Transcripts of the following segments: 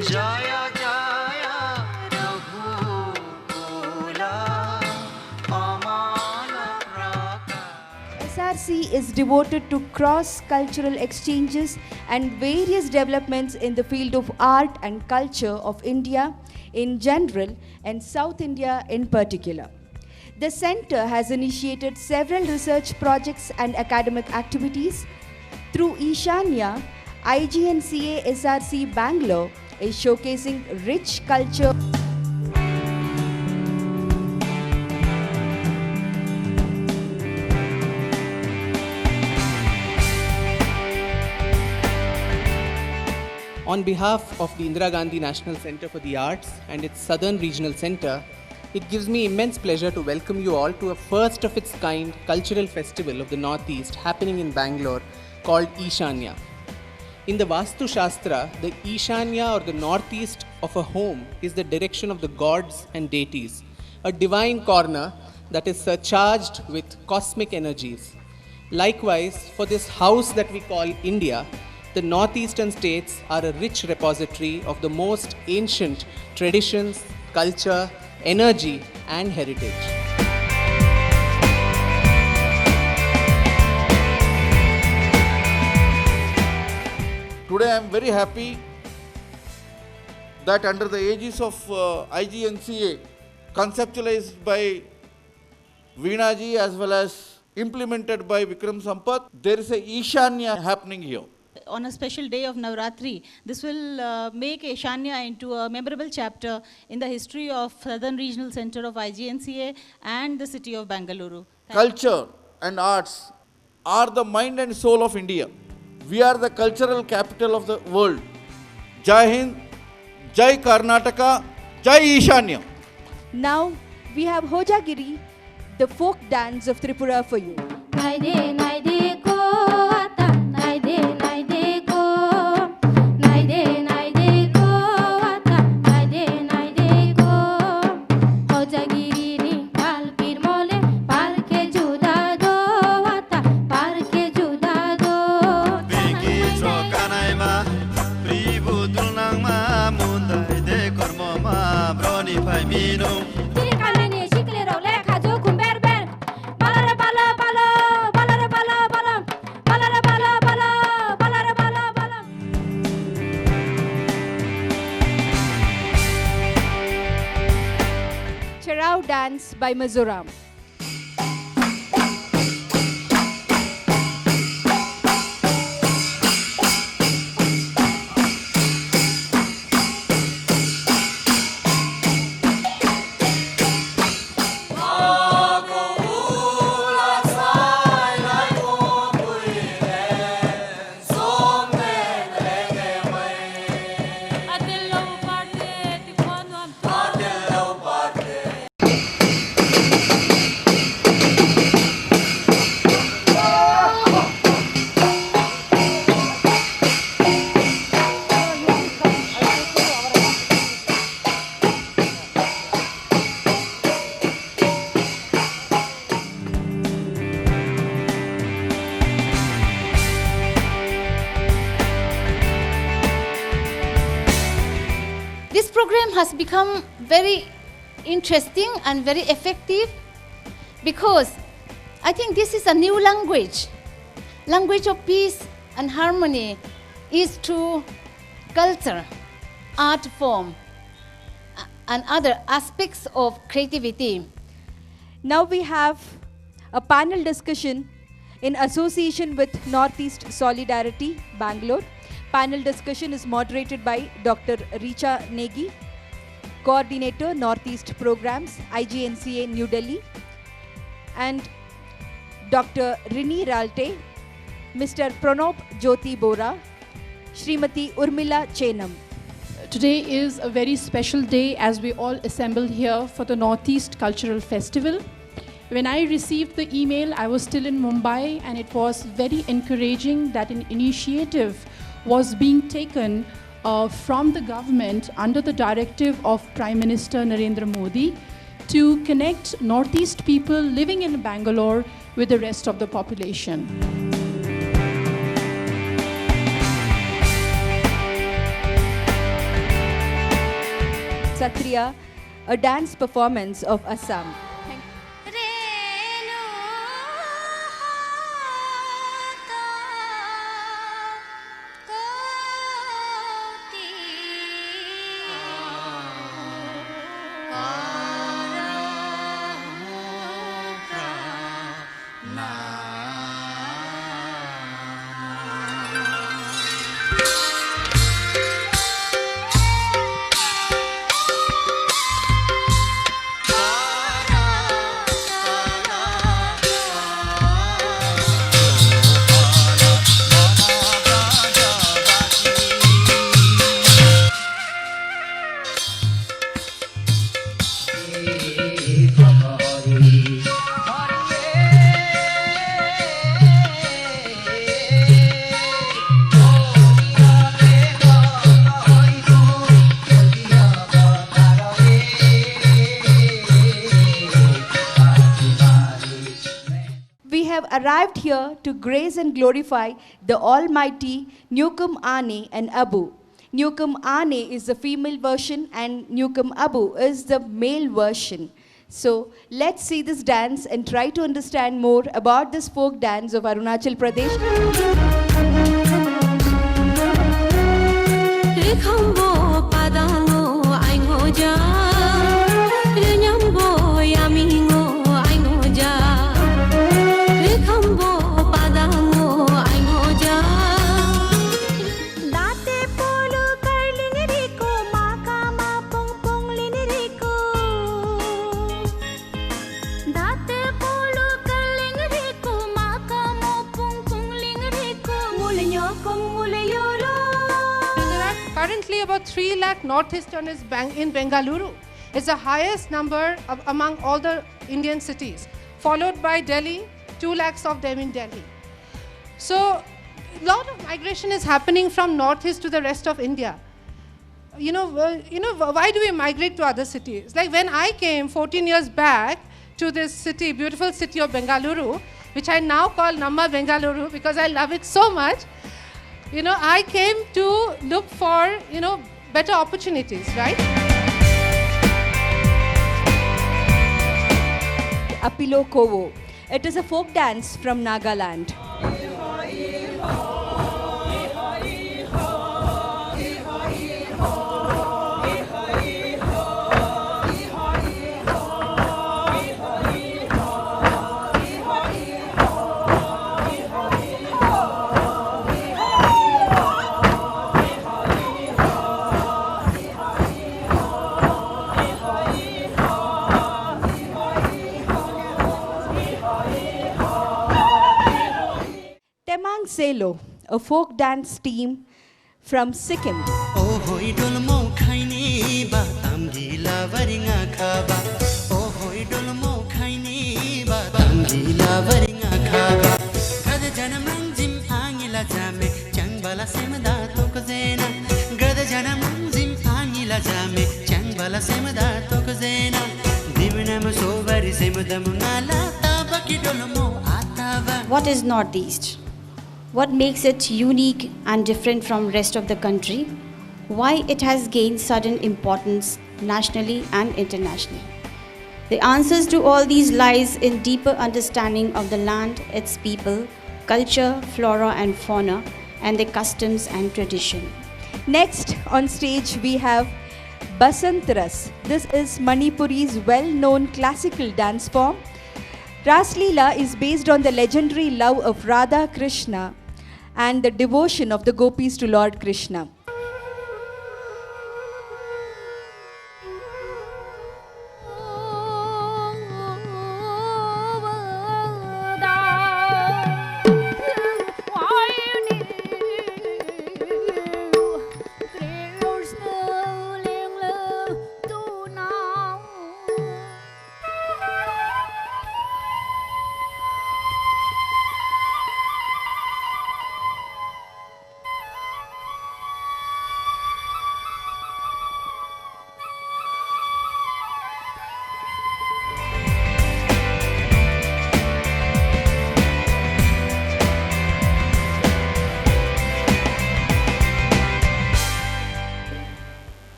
Jaya Jaya Raghukula Amala Praka. SRC is devoted to cross-cultural exchanges and various developments in the field of art and culture of India in general and South India in particular. The Centre has initiated several research projects and academic activities. Through Ishanya, IGNCA SRC Bangalore is showcasing rich culture. On behalf of the Indira Gandhi National Centre for the Arts and its Southern Regional Centre, it gives me immense pleasure to welcome you all to a first of its kind cultural festival of the Northeast happening in Bangalore called Ishanya. In the Vastu Shastra, the Ishanya or the Northeast of a home is the direction of the gods and deities, a divine corner that is surcharged with cosmic energies. Likewise, for this house that we call India, the northeastern states are a rich repository of the most ancient traditions, culture, energy, and heritage. Today I am very happy that under the aegis of IGNCA, conceptualized by Veena ji as well as implemented by Vikram Sampath, there is a Ishanya happening here. On a special day of Navratri, this will make Ishanya into a memorable chapter in the history of Southern Regional Centre of IGNCA and the city of Bangalore. Culture and arts are the mind and soul of India. We are the cultural capital of the world. Jai Hind, Jai Karnataka, Jai Ishanya. Now we have Hojagiri, the folk dance of Tripura for you. Naide naide ko ata naide naide ko naide naide ko ata naide naide ko Hojagiri ni kalpir mole parke juda do ata parke juda do Bigi chokanai ma pribu tulnang ma mundai de kormo ma broni pai minung. Tiri kalani shikle ro le khajo kumber ber balare bala bala balare bala bala balare bala bala balare bala bala Charau dance by Mizoram. adillo parte ti kono am This program has become very interesting and very effective because I think this is a new language. Language of peace and harmony is through culture, art form, and other aspects of creativity. Now we have a panel discussion in association with Northeast Solidarity, Bangalore. Panel discussion is moderated by Dr. Richa Negi, Coordinator, Northeast Programs, IGNCA, New Delhi, and Dr. Rini Ralte, Mr. Pranop Jyoti Bora, Srimati Urmila Chenam. Today is a very special day as we all assembled here for the Northeast Cultural Festival. When I received the email, I was still in Mumbai, and it was very encouraging that an initiative was being taken from the government under the directive of Prime Minister Narendra Modi to connect Northeast people living in Bangalore with the rest of the population. Satriya, a dance performance of Assam. We have arrived here to grace and glorify the almighty Newcomb Ane and Abu. Newcomb Ane is the female version and Newcomb Abu is the male version. So let's see this dance and try to understand more about this folk dance of Arunachal Pradesh. Currently, about 3 lakh Northeasterners in Bengaluru. It's the highest number among all the Indian cities, followed by Delhi, 2 lakhs of them in Delhi. So, a lot of migration is happening from Northeast to the rest of India. Why do we migrate to other cities? Like when I came 14 years back to this city, beautiful city of Bengaluru, which I now call Namma Bengaluru because I love it so much. I came to look for, better opportunities, right? Apilo Kovo. It is a folk dance from Nagaland. Temang Selo, a folk dance team from Sikkim. What is Northeast? What makes it unique and different from rest of the country? Why it has gained sudden importance nationally and internationally? The answers to all these lies in deeper understanding of the land, its people, culture, flora and fauna, and their customs and tradition. Next on stage we have Basant Ras. This is Manipuri's well-known classical dance form. Ras Leela is based on the legendary love of Radha Krishna and the devotion of the gopis to Lord Krishna.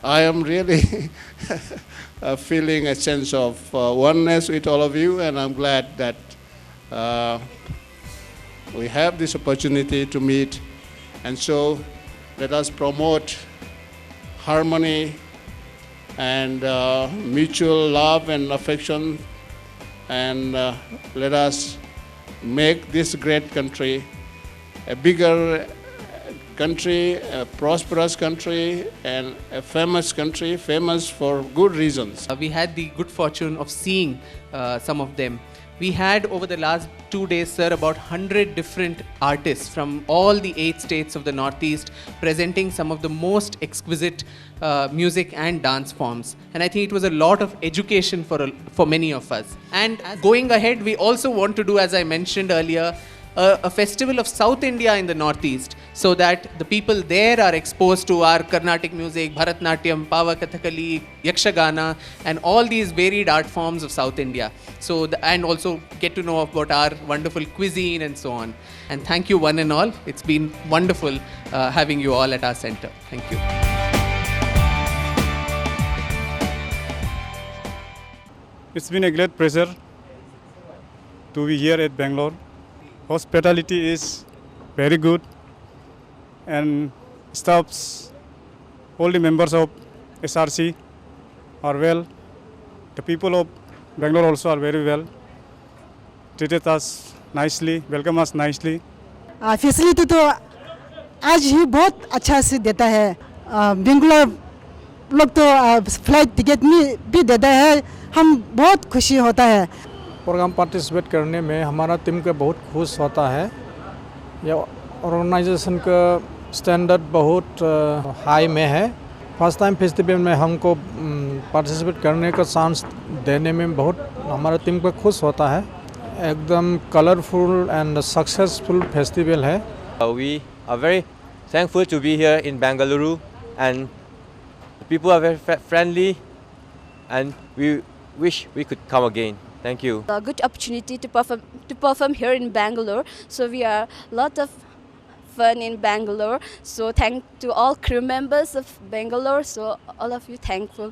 I am really feeling a sense of oneness with all of you, and I'm glad that we have this opportunity to meet. And so let us promote harmony and mutual love and affection, and let us make this great country a bigger country, a prosperous country, and a famous country, famous for good reasons. We had the good fortune of seeing some of them. We had over the last 2 days, sir, about 100 different artists from all the 8 states of the Northeast presenting some of the most exquisite music and dance forms. And I think it was a lot of education for many of us. And going ahead, we also want to do, as I mentioned earlier, a festival of South India in the Northeast, so that the people there are exposed to our Carnatic music, Bharatnatyam, Pava Kathakali, Yakshagana, and all these varied art forms of South India. So, and also get to know about our wonderful cuisine and so on. And thank you one and all. It's been wonderful having you all at our center. Thank you. It's been a great pleasure to be here at Bangalore. Hospitality is very good, and staffs, all the members of SRC are well. The people of Bangalore also are very well, treated us nicely, welcome us nicely. Facility तो आज ही बहुत अच्छा से देता है। बेंगलोर लोग तो flight ticket भी देता है, हम बहुत खुशी होता है। प्रोग्राम पार्टिसिपेट करने में हमारा टीम का बहुत खुश होता है। यह ऑर्गेनाइजेशन का स्टैंडर्ड बहुत हाई में है। फर्स्ट टाइम फेस्टिवल में हमको पार्टिसिपेट करने का चांस देने में बहुत हमारा टीम का खुश होता है। एकदम कलरफुल एंड सक्सेसफुल फेस्टिवल है। We are very thankful to be here in Bengaluru, and the people are very friendly, and we wish we could come again. Thank you. A good opportunity to perform here in Bangalore. So we are a lot of fun in Bangalore. So thank to all crew members of Bangalore. So all of you thankful.